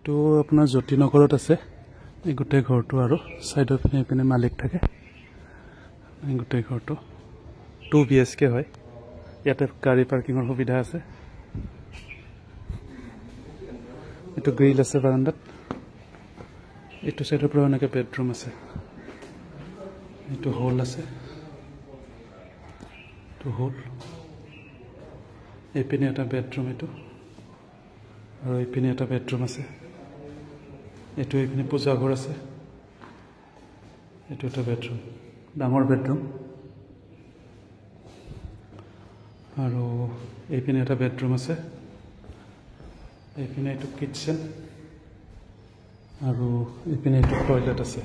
তো আপোনাৰ জ্যোতিনগৰত আছে এই গোটেই ঘৰটো আৰু সাইডৰ পিনে মালিক থাকে এই গোটেই ঘৰটো 2 BHK হয় ইয়াতে গাড়ী পাৰ্কিংৰ সুবিধা আছে এটো গ্ৰিল আছে বাৰান্দাত এটো সাইডৰ পৰা এনেকে বেডৰুম আছে এটো হল আছে তো হল এইপিনে এটা বেডৰুম এটো আৰু এইপিনে এটা বেডৰুম আছে এটো এইপিনে পূজা ঘৰ আছে এটো এটা বেডৰুম ডাঙৰ বেডৰুম আৰু এইপিনে এটা বেডৰুম আছে এইপিনে এটো কিচেন আৰু এইপিনে এটো টয়লেট আছে